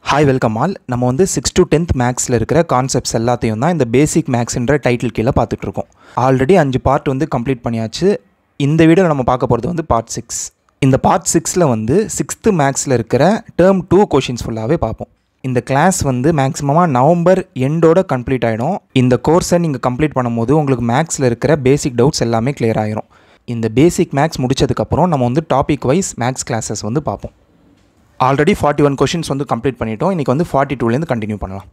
Hi welcome all. நம்ம வந்து 6 to 10th மேக்ஸில் இருக்கிற கான்செப்ட்ஸ் எல்லாத்தையும் தான் இந்த பேசிக் மேக்ஸ்ன்ற டைட்டில் கீழே பார்த்துட்ருக்கோம். ஆல்ரெடி 5 பார்ட் வந்து கம்ப்ளீட் பண்ணியாச்சு. இந்த வீடியோவில் நம்ம பார்க்க போகிறது வந்து பார்ட் 6. இந்த பார்ட் 6ல் வந்து 6th மேக்ஸில் இருக்கிற டேர்ம் 2 கொஷின்ஸ் ஃபுல்லாகவே பார்ப்போம். இந்த கிளாஸ் வந்து மேக்ஸிமமாக நவம்பர் எண்டோட கம்ப்ளீட் ஆகிடும். இந்த கோர்ஸை நீங்கள் கம்ப்ளீட் பண்ணும்போது உங்களுக்கு மேக்ஸில் இருக்கிற பேசிக் டவுட்ஸ் எல்லாமே கிளியர் ஆகிரும். இந்த பேசிக் மேக்ஸ் முடித்ததுக்கப்புறம் நம்ம வந்து டாபிக் வைஸ் மேக்ஸ் கிளாஸஸ் வந்து பார்ப்போம். ஆல்ரெடி 41 கொஷின்ஸ் வந்து கம்ப்ளீட் பண்ணிட்டோம். இன்றைக்கி வந்து 42லேருந்து கண்டினியூ பண்ணலாம்.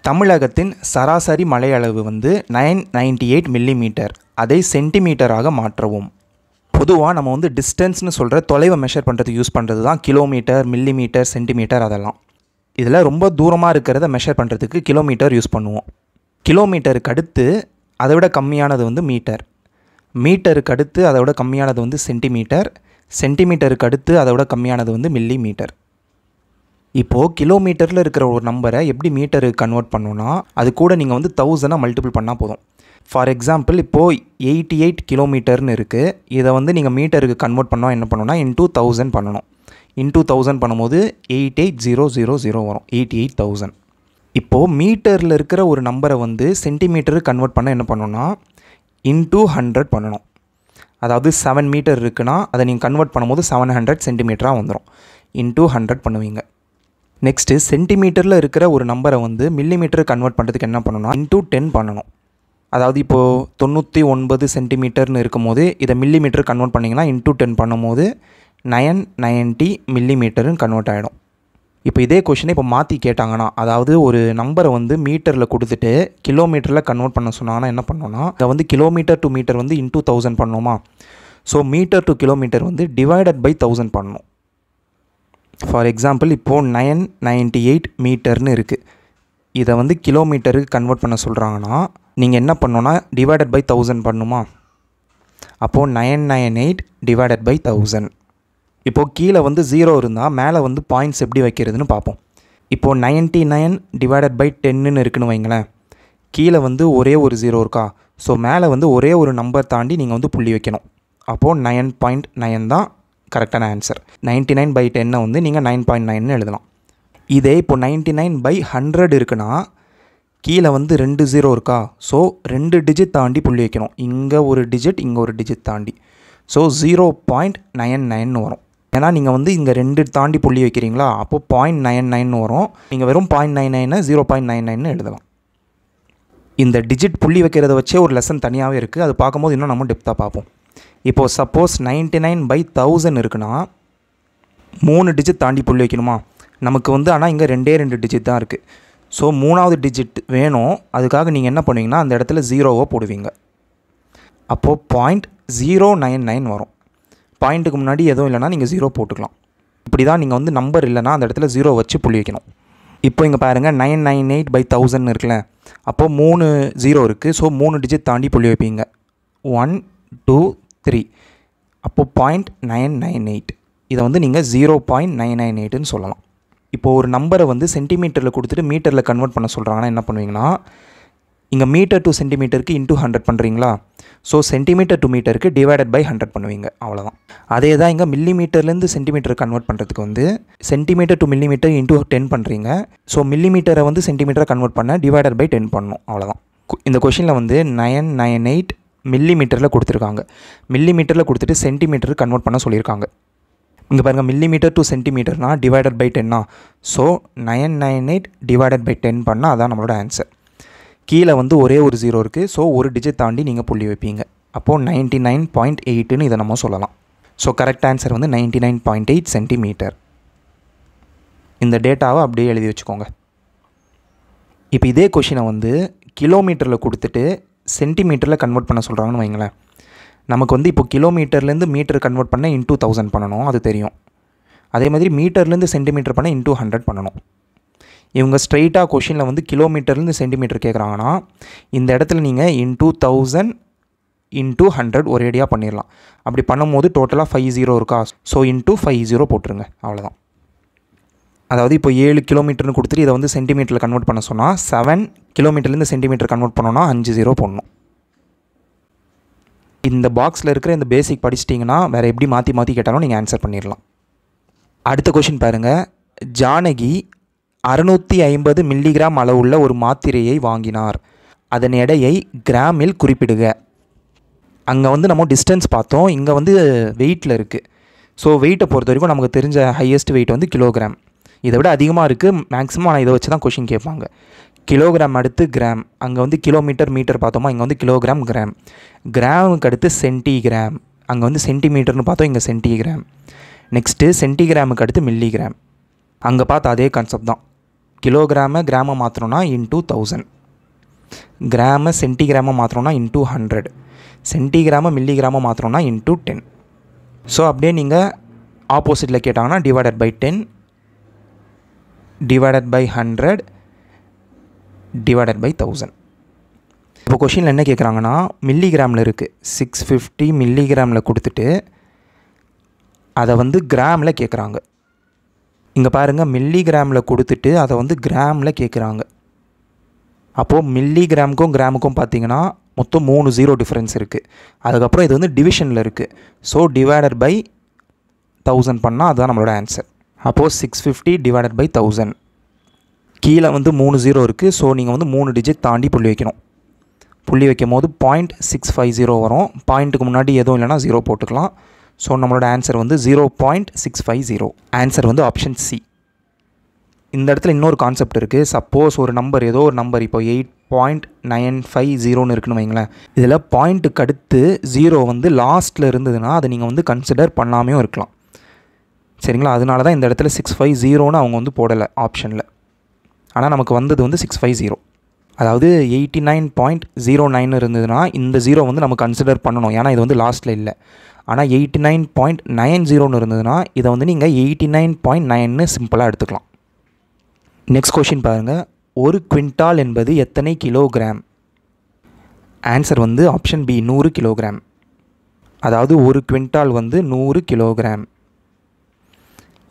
தமிழகத்தின் சராசரி மழை அளவு வந்து 998 மில்லிமீட்டர். அதை சென்டிமீட்டராக மாற்றவும். பொதுவாக நம்ம வந்து டிஸ்டன்ஸ்னு சொல்கிற தொலைவை மெஷர் பண்ணுறதுக்கு யூஸ் பண்ணுறது தான் கிலோமீட்டர், மில்லிமீட்டர், சென்டிமீட்டர். அதெல்லாம் இதில் ரொம்ப தூரமாக இருக்கிறத மெஷர் பண்ணுறதுக்கு கிலோமீட்டர் யூஸ் பண்ணுவோம். கிலோமீட்டருக்கு அடுத்து அதை விட கம்மியானது வந்து மீட்டர். மீட்டருக்கு அடுத்து அதை விட கம்மியானது வந்து சென்டிமீட்டர். சென்டிமீட்டருக்கு அடுத்து அதை விட கம்மியானது வந்து மில்லிமீட்டர். இப்போது கிலோமீட்டரில் இருக்கிற ஒரு நம்பரை எப்படி மீட்டருக்கு கன்வெர்ட் பண்ணணும்னா அது கூட நீங்கள் வந்து 1000 மல்டிபிள் பண்ணால் போதும். ஃபார் எக்ஸாம்பிள் இப்போது 88 கிலோமீட்டர்னு இருக்குது. இதை வந்து நீங்கள் மீட்டருக்கு கன்வெர்ட் பண்ணால் என்ன பண்ணணும்னா இன்டூ 1000 பண்ணணும். இன்டூ 1000 பண்ணும்போது 88000 வரும். 88,000. இப்போது மீட்டரில் இருக்கிற ஒரு நம்பரை வந்து சென்டிமீட்டருக்கு கன்வெர்ட் பண்ண என்ன பண்ணணும்னா இன்டூ 100 பண்ணணும். அதாவது 7 மீட்டர் இருக்குன்னா அதை நீங்கள் கன்வெர்ட் பண்ணும்போது 700 சென்டிமீட்டராக வந்துடும். இன்டூ 100 பண்ணுவீங்க. நெக்ஸ்ட்டு சென்டிமீட்டரில் இருக்கிற ஒரு நம்பரை வந்து மில்லிமீட்டர் கன்வெர்ட் பண்ணுறதுக்கு என்ன பண்ணணும்னா இன்டூ 10 பண்ணணும். அதாவது இப்போது 99 சென்டிமீட்டர்னு இருக்கும் போது இதை மில்லிமீட்டர் கன்வெர்ட் பண்ணிங்கன்னா இன்டூ 10 பண்ணும்போது 990 மில்லிமீட்டருன்னு கன்வெர்ட் ஆகிடும். இப்போ இதே கொஷினை இப்போ மாற்றி கேட்டாங்கன்னா, அதாவது ஒரு நம்பரை வந்து மீட்டரில் கொடுத்துட்டு கிலோமீட்டரில் கன்வெர்ட் பண்ண சொன்னாங்கன்னா என்ன பண்ணோன்னா இதை வந்து கிலோமீட்டர் டு மீட்டர் வந்து இன்டூ 1000 பண்ணணுமா. ஸோ மீட்டர் டு கிலோமீட்டர் வந்து டிவைடட் பை 1000 பண்ணணும். ஃபார் எக்ஸாம்பிள் இப்போது 998 மீட்டர்னு இருக்குது. இதை வந்து கிலோமீட்டருக்கு கன்வெர்ட் பண்ண சொல்கிறாங்கன்னா நீங்கள் என்ன பண்ணணுன்னா டிவைடட் பை 1000 பண்ணணுமா. அப்போது 998 டிவைடட் பை 1000. இப்போது கீழே வந்து 0 இருந்தால் மேலே வந்து பாயிண்ட்ஸ் எப்படி வைக்கிறதுன்னு பார்ப்போம். இப்போது 99 டிவைடட் பை 10ன்னு இருக்குன்னு வைங்களேன். கீழே வந்து ஒரே ஒரு 0 இருக்கா. ஸோ மேலே வந்து ஒரே ஒரு நம்பர் தாண்டி நீங்கள் வந்து புள்ளி வைக்கணும். அப்போது 9.9 தான் கரெக்டான ஆன்சர். 99 பை 10 வந்து நீங்கள் 9.9ன்னு எழுதலாம். இதே இப்போது 99 பை 100 இருக்குன்னா கீழே வந்து 2 0 இருக்கா. ஸோ 2 டிஜிட் தாண்டி புள்ளி வைக்கணும். இங்கே ஒரு டிஜிட், இங்கே ஒரு டிஜிட் தாண்டி. ஸோ 0.99 வரும். ஏன்னா நீங்கள் வந்து இங்கே 2 தாண்டி புள்ளி வைக்கிறீங்களா. அப்போது 0.99 வரும். நீங்கள் வெறும் 0.99 0.99 எழுதலாம். இந்த டிஜிட் புள்ளி வைக்கிறத வச்சே ஒரு லெசன் தனியாகவே இருக்குது. அது பார்க்கும்போது இன்னும் நம்ம டெப்த்தாக பார்ப்போம். இப்போது சப்போஸ் 99 பை 1000 இருக்குன்னா 3 டிஜிட் தாண்டி புள்ளி வைக்கணுமா. நமக்கு வந்து ஆனால் இங்கே 2 டிஜிட் தான் இருக்குது. ஸோ 3வது டிஜிட் வேணும். அதுக்காக நீங்கள் என்ன பண்ணுவீங்கன்னா அந்த இடத்துல 0வை போடுவீங்க. அப்போது 0.099 வரும். பாயிண்ட்டுக்கு முன்னாடி எதுவும் இல்லைனா நீங்கள் 0 போட்டுக்கலாம். இப்படி தான் நீங்கள் வந்து நம்பர் இல்லைனா அந்த இடத்துல 0 வச்சு புள்ளி வைக்கணும். இப்போ இங்கே பாருங்கள் 998 பை 1000 இருக்குல்ல. அப்போது 3 0 இருக்குது. ஸோ 3 டிஜிட் தாண்டி புள்ளி வைப்பீங்க. 1 2 3. அப்போது 0.998. இதை வந்து நீங்கள் 0.998ன்னு சொல்லலாம். இப்போது ஒரு நம்பரை வந்து சென்டிமீட்டரில் கொடுத்துட்டு மீட்டரில் கன்வெர்ட் பண்ண சொல்கிறாங்கன்னா என்ன பண்ணுவீங்கன்னா இங்கே மீட்டர் டு சென்டிமீட்டருக்கு இன்டூ 100 பண்ணுறீங்களா. ஸோ சென்டிமீட்டர் டு மீட்டருக்கு டிவைடட் பை 100 பண்ணுவீங்க. அவ்வளோதான். அதே தான் இங்கே மில்லிமீட்டர்லேருந்து சென்டிமீட்டர் கன்வெர்ட் பண்ணுறதுக்கு வந்து சென்டிமீட்டர் டு மில்லிமீட்டர் இன்டூ 10 பண்ணுறீங்க. ஸோ மில்லிமீட்டரை வந்து சென்டிமீட்டரை கன்வெர்ட் பண்ண டிவைடட் பை 10 பண்ணணும். அவ்வளோதான். இந்த கொஷினில் வந்து 998 மில்லிமீட்டரில் கொடுத்துருக்காங்க. மில்லிமீட்டரில் கொடுத்துட்டு சென்டிமீட்டருக்கு கன்வெர்ட் பண்ண சொல்லியிருக்காங்க. இங்கே பாருங்கள் மில்லிமீட்டர் டு சென்டிமீட்டர்னா divided by 10. So 998 divided by 10 பண்ணால் அதான் நம்மளோட ஆன்சர். கீழே வந்து ஒரே ஒரு 0 இருக்குது. ஸோ ஒரு டிஜிட் தாண்டி நீங்கள் புள்ளி வைப்பீங்க. அப்போது 99.8ன்னு இதை நம்ம சொல்லலாம். ஸோ கரெக்ட் ஆன்சர் வந்து 99.8 சென்டிமீட்டர். இந்த டேட்டாவை அப்படியே எழுதி வச்சுக்கோங்க. இப்போ இதே கொஷினை வந்து கிலோமீட்டரில் கொடுத்துட்டு சென்டிமீட்டரில் கன்வெர்ட் பண்ண சொல்கிறாங்கன்னு வைங்களேன். நமக்கு வந்து இப்போ கிலோமீட்டர்லேருந்து மீட்டர் கன்வெர்ட் பண்ண இன்டூ 1000 பண்ணணும். அது தெரியும். அதே மாதிரி மீட்டர்லேருந்து சென்டிமீட்டர் பண்ண இன்டூ 100 பண்ணணும். இவங்க ஸ்ட்ரைட்டாக கொஷினில் வந்து கிலோமீட்டர்லேருந்து சென்டிமீட்டர் கேட்குறாங்கன்னா இந்த இடத்துல நீங்கள் இன்டூ 1000 இன்டூ 100 ஒரேடியாக பண்ணிடலாம். அப்படி பண்ணும்போது டோட்டலாக 50 இருக்கா. ஸோ இன்டூ 50 போட்டுருங்க. அவ்வளோதான். அதாவது இப்போ 7 கிலோமீட்டர்னு கொடுத்துட்டு இதை வந்து சென்டிமீட்டரில் கன்வெர்ட் பண்ண சொன்னால் 7 கிலோமீட்டர்லேருந்து சென்டிமீட்டர் கன்வெர்ட் பண்ணோன்னா 50 போடணும். இந்த பாக்ஸில் இருக்கிற இந்த பேசிக் படிச்சிட்டிங்கன்னா வேறு எப்படி மாற்றி கேட்டாலும் நீங்கள் ஆன்சர் பண்ணிடலாம். அடுத்த கொஷின் பாருங்கள். ஜானகி 650 மில்லிகிராம் அளவுள்ள ஒரு மாத்திரையை வாங்கினார். அதன் எடையை கிராமில் குறிப்பிடுக. அங்கே வந்து நம்ம டிஸ்டன்ஸ் பார்த்தோம், இங்கே வந்து வெயிட்டில் இருக்குது. ஸோ வெயிட்டை பொறுத்த வரைக்கும் நமக்கு தெரிஞ்ச ஹையஸ்ட் வெயிட் வந்து கிலோகிராம். இதை விட அதிகமாக இருக்குது மேக்ஸிமம். ஆனால் இதை வச்சு தான் கொஷின் கேட்பாங்க. கிலோகிராம் அடுத்து கிராம், அங்கே வந்து கிலோமீட்டர் மீட்டர் பார்த்தோமா, இங்கே வந்து கிலோகிராம் கிராம். கிராமுக்கு அடுத்து சென்டிகிராம், அங்கே வந்து சென்டிமீட்டர்னு பார்த்தோம், இங்கே சென்டிகிராம். நெக்ஸ்ட்டு சென்டிகிராமுக்கு அடுத்து மில்லிகிராம். அங்கே பார்த்த அதே கான்செப்ட் தான். கிலோகிராமை கிராமை மாற்றணும்னா இன்டூ 1000, கிராமை சென்டிகிராமை மாற்றணும்னா இன்டூ 100, சென்டிகிராமை மில்லிகிராமை மாற்றணும்னா இன்டூ 10. ஸோ அப்படியே நீங்கள் ஆப்போசிட்டில் கேட்டாங்கன்னா divided by 10, divided by 100, divided by 1000. இப்போ கொஷினில் என்ன கேட்குறாங்கன்னா மில்லிகிராமில் இருக்குது, 650 மில்லிகிராமில் கொடுத்துட்டு அதை வந்து கிராமில் கேட்குறாங்க. இங்கே பாருங்கள், மில்லிகிராமில் கொடுத்துட்டு அதை வந்து கிராமில் கேட்குறாங்க. அப்போது மில்லிகிராமுக்கும் கிராமுக்கும் பார்த்தீங்கன்னா மொத்தம் 3 0 டிஃப்ரென்ஸ் இருக்குது. அதுக்கப்புறம் இது வந்து டிவிஷனில் இருக்குது. ஸோ டிவைடட் பை 1000 பண்ணால் அதுதான் நம்மளோட ஆன்சர். அப்போது 650 டிவைடட் பை 1000. கீழே வந்து 3 0 இருக்குது. ஸோ நீங்கள் வந்து 3 டிஜிட் தாண்டி புள்ளி வைக்கணும். புள்ளி வைக்கும் போது 0.650 வரும். பாயிண்ட்டுக்கு முன்னாடி எதுவும் இல்லைனா 0 போட்டுக்கலாம். ஸோ நம்மளோட ஆன்சர் வந்து 0.650. ஆன்சர் வந்து ஆப்ஷன் சி. இந்த இடத்துல இன்னொரு கான்செப்ட் இருக்குது. சப்போஸ் ஒரு நம்பர், ஏதோ ஒரு நம்பர் இப்போ 8.950 இருக்குன்னு வைங்களேன். இதில் பாயிண்ட்டுக்கு அடுத்து 0 வந்து லாஸ்ட்டில் இருந்ததுன்னா அதை நீங்கள் வந்து கன்சிடர் பண்ணாமையும் இருக்கலாம். சரிங்களா? அதனால தான் இந்த இடத்துல 650ன்னு அவங்க வந்து போடலை ஆப்ஷனில். ஆனால் நமக்கு வந்தது வந்து 650. அதாவது 89.09 இருந்ததுன்னா இந்த 0 வந்து நம்ம கன்சிடர் பண்ணணும், ஏன்னா இது வந்து லாஸ்ட்டில் இல்லை. ஆனால் 89.90 இருந்ததுன்னா இதை வந்து நீங்கள் 89.9ன்னு சிம்பிளாக எடுத்துக்கலாம். நெக்ஸ்ட் கொஷின் பாருங்கள். ஒரு குவிண்டால் என்பது எத்தனை கிலோகிராம்? ஆன்சர் வந்து ஆப்ஷன் பி 100 கிலோகிராம். அதாவது ஒரு குவிண்டால் வந்து 100 கிலோகிராம்.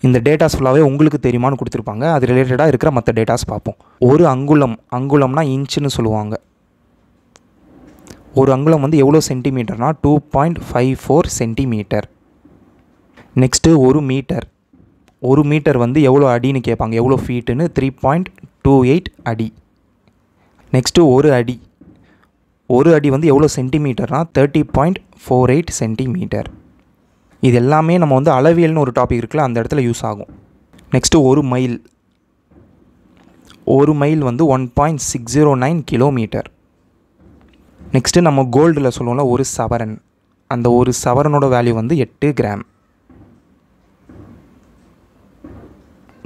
இந்த டேட்டாஸ் ஃபுல்லாகவே உங்களுக்கு தெரியுமான்னு கொடுத்துருப்பாங்க. அது ரிலேட்டடாக இருக்கிற மற்ற டேட்டாஸ் பார்ப்போம். ஒரு அங்குலம், அங்குலம்னா இன்ச்சுன்னு சொல்லுவாங்க. ஒரு அங்குலம் வந்து எவ்வளோ சென்டிமீட்டர்னால் 2.54 சென்டிமீட்டர். நெக்ஸ்ட்டு ஒரு மீட்டர். ஒரு மீட்டர் வந்து எவ்வளோ அடின்னு கேட்பாங்க, எவ்வளோ ஃபீட்டுன்னு 3.28 அடி. நெக்ஸ்ட்டு ஒரு அடி. ஒரு அடி வந்து எவ்வளோ சென்டிமீட்டர்னால் 30.48 சென்டிமீட்டர். இது எல்லாமே நம்ம வந்து அளவியல்னு ஒரு டாபிக் இருக்குல்ல, அந்த இடத்துல யூஸ் ஆகும். நெக்ஸ்ட்டு ஒரு மைல். ஒரு மைல் வந்து 1.609 கிலோமீட்டர். நெக்ஸ்ட்டு நம்ம கோல்டில் சொல்லுவோம்ல ஒரு சவரன், அந்த ஒரு சவரனோட வேல்யூ வந்து 8 கிராம்.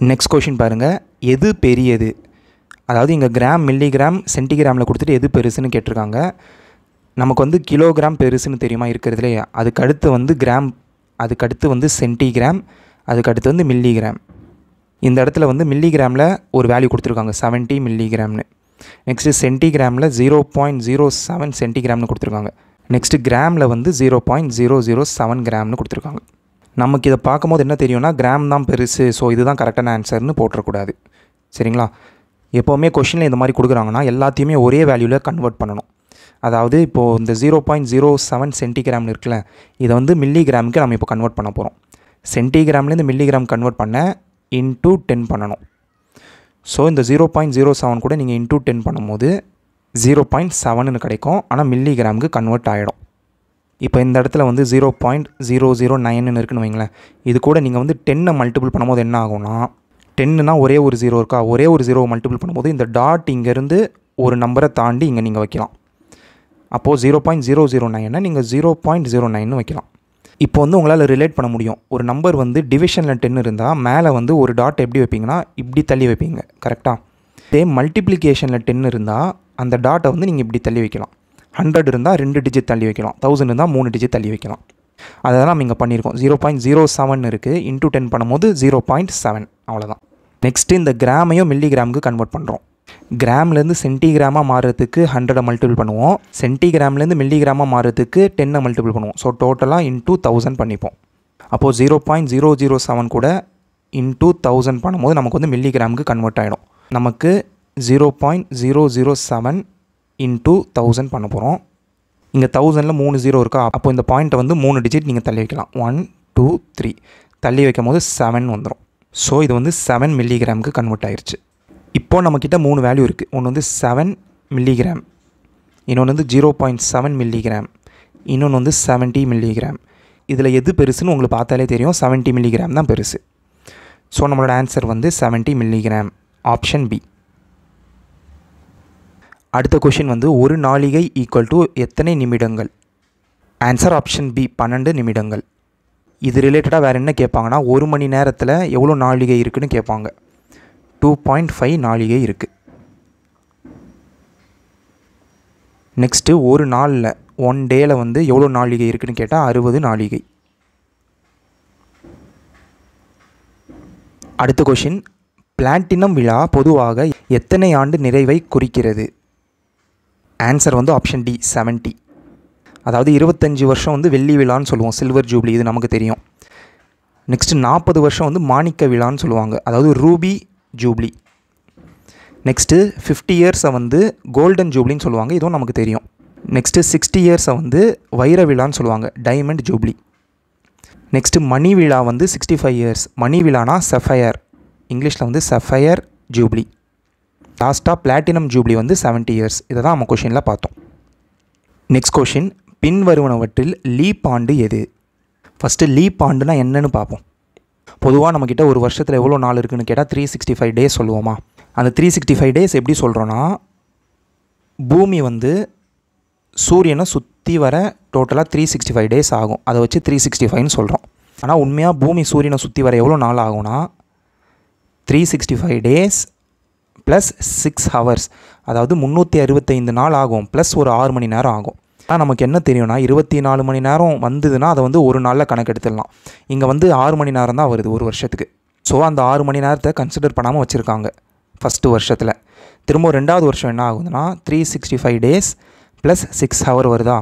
நெக்ஸ்ட் கொஷின் பாருங்கள். எது பெரியது? அதாவது இங்கே கிராம், மில்லிகிராம், சென்டிகிராமில் கொடுத்துட்டு எது பெருசுன்னு கேட்டிருக்காங்க. நமக்கு வந்து கிலோகிராம் பெருசுன்னு தெரியுமா இருக்கிறதுலே. அதுக்கடுத்து வந்து கிராம், அதுக்கடுத்து வந்து சென்டிகிராம், அதுக்கடுத்து வந்து மில்லிகிராம். இந்த இடத்துல வந்து மில்லிகிராமில் ஒரு வேல்யூ கொடுத்துருக்காங்க 70 மில்லிகிராம்னு. நெக்ஸ்ட்டு சென்டிகிராமில் 0.07 சென்டிகிராம்னு கொடுத்துருக்காங்க. நெக்ஸ்ட்டு கிராமில் வந்து 0.007 கிராம்னு கொடுத்துருக்காங்க. நமக்கு இதை பார்க்கும்போது என்ன தெரியும்னா கிராம் தான் பெருசு, ஸோ இதுதான் கரெக்டான ஆன்சர்னு போட்டுறக்கூடாது. சரிங்களா? எப்போவுமே கொஷினில் இந்த மாதிரி கொடுக்குறாங்கன்னா எல்லாத்தையுமே ஒரே வேல்யூவில் கன்வெர்ட் பண்ணணும். அதாவது இப்போது இந்த 0.07 சென்டிகிராம்னு இருக்குல்ல, இதை வந்து மில்லிகிராமுக்கு நம்ம இப்போ கன்வெர்ட் பண்ண போகிறோம். சென்டிகிராம்லேருந்து மில்லிகிராம் கன்வெர்ட் பண்ண இன்டூ 10 பண்ணணும். ஸோ இந்த 0.07 கூட நீங்கள் இன்டூ 10 பண்ணும்போது 0.7ன்னு கிடைக்கும். ஆனால் மில்லிகிராமுக்கு கன்வெர்ட் ஆகிடும். இப்போ இந்த இடத்துல வந்து 0.009ன்னு இருக்குன்னு வைங்களேன். இது கூட நீங்கள் வந்து 10 மல்டிபிள் பண்ணும்போது என்ன ஆகும்னா, 10னா ஒரே ஒரு 0 இருக்கா, ஒரே ஒரு 0 மல்டிபிள் பண்ணும்போது இந்த டாட் இங்கேருந்து ஒரு நம்பரை தாண்டி இங்கே நீங்கள் வைக்கலாம். அப்போது 0.009னா நீங்கள் 0.09ன்னு வைக்கலாம். இப்போ வந்து உங்களால் ரிலேட் பண்ண முடியும். ஒரு நம்பர் வந்து டிவிஷனில் 10 இருந்தால் மேலே வந்து ஒரு டாட் எப்படி வைப்பீங்கன்னா இப்படி தள்ளி வைப்பீங்க, கரெக்டாக? இதே மல்டிப்ளிகேஷனில் 10 இருந்தால் அந்த டாட்டை வந்து நீங்கள் இப்படி தள்ளி வைக்கலாம். 100 இருந்தால் 2 டிஜிட் தள்ளி வைக்கலாம், 1000 இருந்தால் 3 டிஜிட் தள்ளி வைக்கலாம். அதெல்லாம் நம்ம இங்கே பண்ணியிருக்கோம். 0.07 இருக்குது, இன்டூ 10 பண்ணும்போது 0.7, அவ்வளோதான். நெக்ஸ்ட்டு இந்த கிராமையும் மில்லிகிராமுக்கு கன்வெர்ட் பண்ணுறோம். கிராம்லேருந்து சென்டிகிராமாக மாறுறதுக்கு 100 மல்டிபிள் பண்ணுவோம். சென்டிகிராம்லேருந்து மில்லிகிராமாக மாறுறதுக்கு 10 மல்டிபிள் பண்ணுவோம். ஸோ டோட்டலாக இன்டூ 1000 பண்ணிப்போம். அப்போது 0.007 கூட இன்டூ 1000 பண்ணும்போது நமக்கு வந்து மில்லிகிராமுக்கு கன்வெர்ட் ஆகிடும். நமக்கு 0.007 இன்டூ 1000 பண்ண போகிறோம். இங்கே 1000ல் 3 0 இருக்கா, அப்போ இந்த பாயிண்ட்டை வந்து 3 டிஜிட் நீங்கள் தள்ளி வைக்கலாம். 1 2 3 தள்ளி வைக்கும் போது 7 வந்துடும். ஸோ இது வந்து 7 மில்லிகிராமுக்கு கன்வெர்ட் ஆயிடுச்சு. இப்போது நம்மக்கிட்ட 3 வேல்யூ இருக்குது. ஒன்று வந்து 7 மில்லிகிராம், இன்னொன்று வந்து 0.7 மில்லிகிராம், இன்னொன்று வந்து 70 மில்லிகிராம். இதில் எது பெருசுன்னு உங்களுக்கு பார்த்தாலே தெரியும், 70 மில்லிகிராம் தான் பெருசு. ஸோ நம்மளோட ஆன்சர் வந்து 70 மில்லிகிராம், ஆப்ஷன் பி. அடுத்த கொஷின் வந்து ஒரு நாளிகை ஈக்குவல் டு எத்தனை நிமிடங்கள்? ஆன்சர் ஆப்ஷன் பி, 12 நிமிடங்கள். இது ரிலேட்டடாக வேறு என்ன கேட்பாங்கன்னா, ஒரு மணி நேரத்தில் எவ்வளோ நாளிகை இருக்குதுன்னு கேட்பாங்க. 2.5 நாளிகை இருக்குது. நெக்ஸ்ட்டு ஒரு நாளில், ஒன் டேயில் வந்து எவ்வளோ நாளிகை இருக்குதுன்னு கேட்டால் 60 நாளிகை. அடுத்த கொஷின், பிளாட்டினம் விழா பொதுவாக எத்தனை ஆண்டு நிறைவை குறிக்கிறது? ஆன்சர் வந்து ஆப்ஷன் டி, 70. அதாவது 25 வருஷம் வந்து வெள்ளி விழான்னு சொல்லுவோம், சில்வர் ஜூப்ளி, இது நமக்கு தெரியும். நெக்ஸ்ட்டு 40 வருஷம் வந்து மாணிக்க விழான்னு சொல்லுவாங்க, அதாவது ரூபி ஜூப்ளி. நெக்ஸ்ட்டு 50 இயர்ஸை வந்து கோல்டன் ஜூப்ளின்னு சொல்லுவாங்க, இதுவும் நமக்கு தெரியும். நெக்ஸ்ட்டு 60 இயர்ஸை வந்து வைர விழான்னு சொல்லுவாங்க, டைமண்ட் ஜூப்ளி. நெக்ஸ்ட்டு மணி விழா வந்து 65 இயர்ஸ், மணி விழானா சஃபயர், இங்கிலீஷில் வந்து சஃபயர் ஜூப்ளி. லாஸ்ட்டாக பிளாட்டினம் ஜூப்ளி வந்து 70 இயர்ஸ். இதை தான் நம்ம கொஷினில் பார்த்தோம். நெக்ஸ்ட் கொஷின், பின்வருவனவற்றில் லீப் ஆண்டு எது? ஃபஸ்ட்டு லீப் ஆண்டுனா என்னன்னு பார்ப்போம். பொதுவாக நம்மக்கிட்ட ஒரு வருஷத்தில் எவ்வளோ நாள் இருக்குதுன்னு கேட்டால் 365 டேஸ் சொல்லுவோமா. அந்த 365 டேஸ் எப்படி சொல்கிறோன்னா, பூமி வந்து சூரியனை சுற்றி வர டோட்டலாக 365 டேஸ் ஆகும், அதை வச்சு 365ன்னு சொல்கிறோம். ஆனால் உண்மையாக பூமி சூரியனை சுற்றி வர எவ்வளோ நாள் ஆகும்னா 365 டேஸ் ப்ளஸ் 6 ஹவர்ஸ், அதாவது 365 நாள் ஆகும், ப்ளஸ் ஒரு 6 மணி நேரம் ஆகும். ஆனால் நமக்கு என்ன தெரியும்னா 24 மணி நேரம் வந்ததுன்னா அதை வந்து ஒரு நாளில் கணக்கெடுத்துடலாம். இங்கே வந்து 6 மணி நேரம் தான் வருது ஒரு வருஷத்துக்கு. ஸோ அந்த 6 மணி நேரத்தை கன்சிடர் பண்ணாமல் வச்சுருக்காங்க ஃபஸ்ட்டு வருஷத்தில். திரும்ப 2வது வருஷம் என்ன ஆகுதுன்னா 365 டேஸ் ப்ளஸ் 6 ஹவர் வருதா.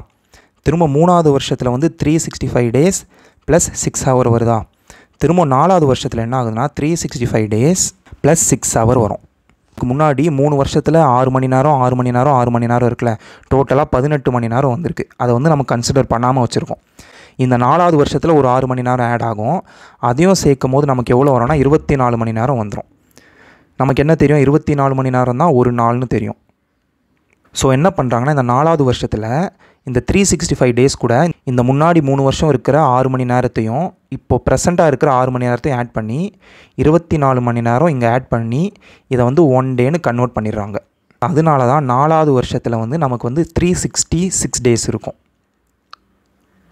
திரும்ப 3வது வருஷத்தில் வந்து 365 டேஸ் ப்ளஸ் 6 ஹவர் வருதா. திரும்ப 4வது வருஷத்தில் என்ன ஆகுதுன்னா 365 டேஸ் ப்ளஸ் 6 ஹவர் வரும். முன்னாடி 3 வருஷத்தில் 6 மணி நேரம் 6 மணி நேரம் 6 மணி நேரம் இருக்குல்ல, டோட்டலாக 18 மணி நேரம் வந்திருக்கு. அதை வந்து நம்ம கன்சிடர் பண்ணாமல் வச்சுருக்கோம். இந்த 4வது வருஷத்தில் ஒரு 6 மணி நேரம் ஆட் ஆகும், அதையும் சேர்க்கும் போது நமக்கு எவ்வளோ வரும்னா 24 மணி நேரம் வந்துடும். நமக்கு என்ன தெரியும், 24 மணி நேரம் தான் ஒரு நாள்னு தெரியும். ஸோ என்ன பண்ணுறாங்கன்னா, இந்த 4வது வருஷத்தில் இந்த 365 டேஸ் கூட இந்த முன்னாடி 3 வருஷம் இருக்கிற 6 மணி நேரத்தையும் இப்போது ப்ரெசண்ட்டாக இருக்கிற 6 மணி நேரத்தையும் ஆட் பண்ணி 24 மணி நேரம் இங்கே ஆட் பண்ணி இதை வந்து 1 டேன்னு கன்வெர்ட் பண்ணிடுறாங்க. அதனால தான் 4வது வருஷத்தில் வந்து நமக்கு வந்து 366 டேஸ் இருக்கும்.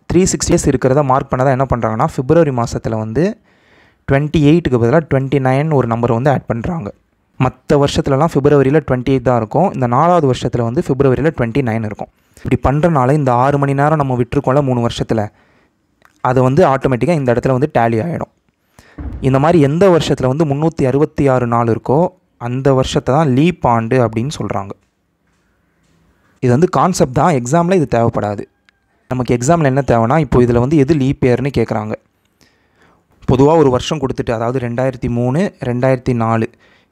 360 டேஸ் இருக்கிறத மார்க் பண்ணதான் என்ன பண்ணுறாங்கன்னா, பிப்ரவரி மாதத்தில் வந்து 28க்கு பதிலாக 29 ஒரு நம்பரை வந்து ஆட் பண்ணுறாங்க. மற்ற வருஷத்துலலாம் பிப்ரவரியில் 28 தான் இருக்கும், இந்த 4வது வருஷத்தில் வந்து பிப்ரவரியில் 29 இருக்கும். இப்படி பண்ணுறனால இந்த 6 மணி நேரம் நம்ம விட்டுருக்கோம்ல 3 வருஷத்தில், அது வந்து ஆட்டோமேட்டிக்காக இந்த இடத்துல வந்து டேலி ஆகிடும். இந்த மாதிரி எந்த வருஷத்தில் வந்து 366 நாள் இருக்கோ அந்த வருஷத்தை தான் லீப் ஆண்டு அப்படின்னு சொல்கிறாங்க. இது வந்து கான்செப்ட் தான், எக்ஸாமில் இது தேவைப்படாது. நமக்கு எக்ஸாமில் என்ன தேவைன்னா, இப்போ இதில் வந்து எது லீப் இயர்னு கேட்குறாங்க. பொதுவாக ஒரு வருஷம் கொடுத்துட்டு, அதாவது 2003 2004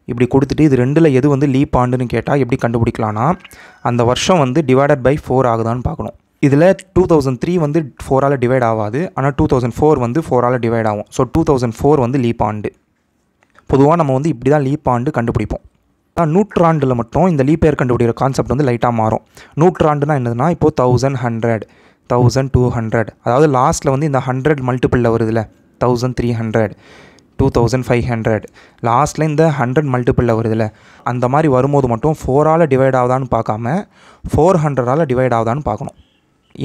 இப்படி கொடுத்துட்டு இது ரெண்டில் எது வந்து லீப் ஆண்டுன்னு கேட்டால் எப்படி கண்டுபிடிக்கலான்னா, அந்த வருஷம் வந்து டிவைடட் பை 4 ஆகுதான்னு பார்க்கணும். இதில் 2003 வந்து 4ஆல் டிவைட் ஆகாது, ஆனால் 2004 வந்து 4ஆல் டிவைட் ஆகும். ஸோ 2004 வந்து லீப் ஆண்டு. பொதுவாக நம்ம வந்து இப்படி தான் லீப் ஆண்டு கண்டுபிடிப்போம். ஆனால் நூற்றாண்டில் மட்டும் இந்த லீப் இயர் கண்டுபிடிக்கிற கான்செப்ட் வந்து லைட்டாக மாறும். நூற்றாண்டுனா என்னதுன்னா, இப்போது 1100 1200, அதாவது லாஸ்ட்டில் வந்து இந்த 100 மல்டிபிளில் வருதுல்ல, 1300 2500, லாஸ்ட்டில் இந்த 100 மல்டிபிளில் வருதுல்ல, அந்த மாதிரி வரும்போது மட்டும் 4ஆல் டிவைட் ஆகுதான்னு பார்க்காம 400ஆல் டிவைட் ஆகுதான்னு பார்க்கணும்.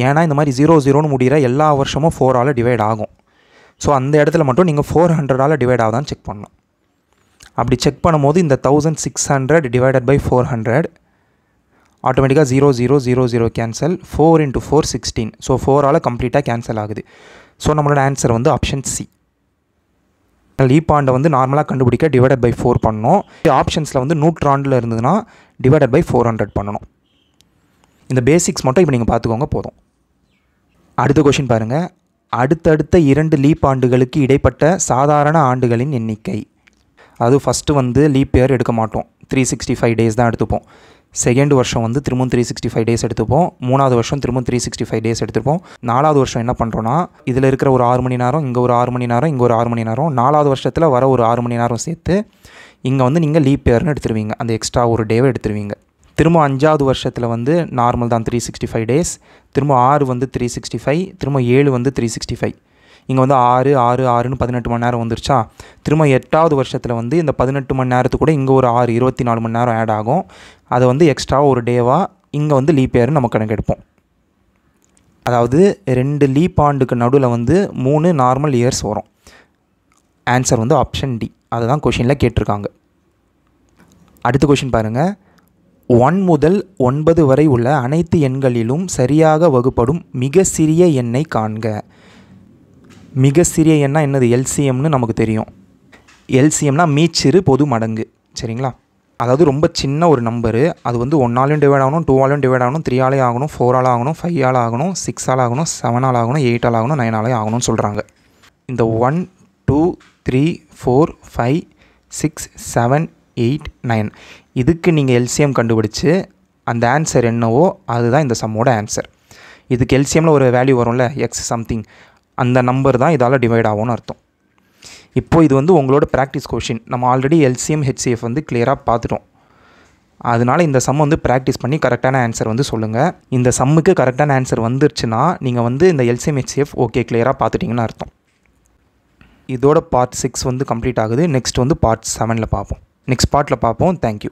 ஏன்னா இந்த மாதிரி 00ன்னு முடிகிற எல்லா வருஷமும் 4ஆல் டிவைட் ஆகும். ஸோ அந்த இடத்துல மட்டும் நீங்கள் 400ஆல் டிவைட் ஆகுதான்னு செக் பண்ணணும். அப்படி செக் பண்ணும்போது இந்த 1600 டிவைடட் பை 400 ஆட்டோமேட்டிக்காக 0000 கேன்சல், 4 × 4 16. ஸோ 4ஆல் கம்ப்ளீட்டாக கேன்சல் ஆகுது. ஸோ நம்மளோட ஆன்சர் வந்து ஆப்ஷன் சி. லீப் ஆண்டை வந்து நார்மலாக கண்டுபிடிக்க டிவைடட் பை 4 பண்ணணும். ஆப்ஷன்ஸில் வந்து நூற்றாண்டில் இருந்ததுன்னா டிவைடட் பை 400 பண்ணணும். இந்த பேசிக்ஸ் மட்டும் இப்போ நீங்கள் பார்த்துக்கோங்க போதும். அடுத்த கொஷின் பாருங்கள். அடுத்தடுத்த 2 லீப் ஆண்டுகளுக்கு இடைப்பட்ட சாதாரண ஆண்டுகளின் எண்ணிக்கை. அது ஃபஸ்ட்டு வந்து லீப் இயர் எடுக்க மாட்டோம், 365 டேஸ் தான் எடுத்துப்போம். செகண்ட் வருஷம் வந்து திரும்பவும் 365 டேஸ் எடுத்துப்போம். 3வது வருஷம் திரும்பவும் 365 டேஸ் எடுத்துப்போம். 4வது வருஷம் என்ன பண்ணுறோன்னா, இதில் இருக்கிற ஒரு 6 மணி நேரம், இங்கே ஒரு 6 மணி நேரம், இங்கே ஒரு 6 மணி நேரம், 4வது வருஷத்தில் வர ஒரு 6 மணி நேரம் சேர்த்து இங்கே வந்து நீங்கள் லீப் இயர்னு எடுத்துருவீங்க, அந்த எக்ஸ்ட்ரா ஒரு டேவை எடுத்துருவீங்க. திரும்ப 5வது வருஷத்தில் வந்து நார்மல் தான் 365 டேஸ், திரும்ப 6 வந்து 365, திரும்ப 7 வந்து 365. இங்கே வந்து 6 6 6ன்னு 18 மணி நேரம் வந்துருச்சா. திரும்ப 8வது வருஷத்தில் வந்து இந்த 18 மணி நேரத்துக்கு கூட இங்கே ஒரு 6 24 மணி நேரம் ஆட் ஆகும். அதை வந்து எக்ஸ்ட்ராவாக ஒரு டேவாக இங்கே வந்து லீப் இயர்னு நம்ம கணக்கு எடுப்போம். அதாவது 2 லீப் ஆண்டுக்கு நடுவில் வந்து 3 நார்மல் இயர்ஸ் வரும். ஆன்சர் வந்து ஆப்ஷன் டி. அதை தான் கொஷினில் கேட்டிருக்காங்க. அடுத்த கொஷின் பாருங்கள். 1 முதல் 9 வரை உள்ள அனைத்து எண்களிலும் சரியாக வகுப்படும் மிக சிறிய எண்ணை காண்க. மிக சிறிய எண்ணா என்னது? எல்சிஎம்னு நமக்கு தெரியும். எல்சிஎம்னா மீச்சிறு பொது மடங்கு, சரிங்களா? அதாவது ரொம்ப சின்ன ஒரு நம்பரு, அது வந்து 1ஆலையும் டிவைட் ஆகணும், 2ஆலையும் டிவைட் ஆகணும், 3ஆலையும் ஆகணும், 4ஆல் ஆகணும், 5ஆல் ஆகணும், 6ஆல் ஆகணும், 7ஆல் ஆகணும், 8ஆல் ஆகணும், 9ஆலையும் ஆகணும்னு சொல்கிறாங்க. இந்த 1 2 3 4 5 6 7 8 9 இதுக்கு நீங்கள் எல்சிஎம் கண்டுபிடிச்சி அந்த ஆன்சர் என்னவோ அதுதான் இந்த சம்மோட ஆன்சர். இதுக்கு எல்சிஎம்மில் ஒரு வேல்யூ வரும்ல, எக்ஸ் சம்திங், அந்த நம்பர் தான் இதால் டிவைட் ஆகும்னு அர்த்தம். இப்போது இது வந்து உங்களோட ப்ராக்டிஸ் கொஷின். நம்ம ஆல்ரெடி எல்சிஎம் ஹெச்சிஎஃப் வந்து கிளியராக பார்த்துட்டோம். அதனால் இந்த சம் வந்து ப்ராக்டிஸ் பண்ணி கரெக்டான ஆன்சர் வந்து சொல்லுங்கள். இந்த சம்முக்கு கரெக்டான ஆன்சர் வந்துருச்சுன்னா நீங்கள் வந்து இந்த எல்சிஎம் ஹெச்சிஎஃப் ஓகே கிளியராக பார்த்துட்டிங்கன்னு அர்த்தம். இதோட பார்ட் 6 வந்து கம்ப்ளீட் ஆகுது. நெக்ஸ்ட் வந்து பார்ட் 7ல் பார்ப்போம். நெக்ஸ்ட் பார்ட்டில் பார்ப்போம். தேங்க்யூ.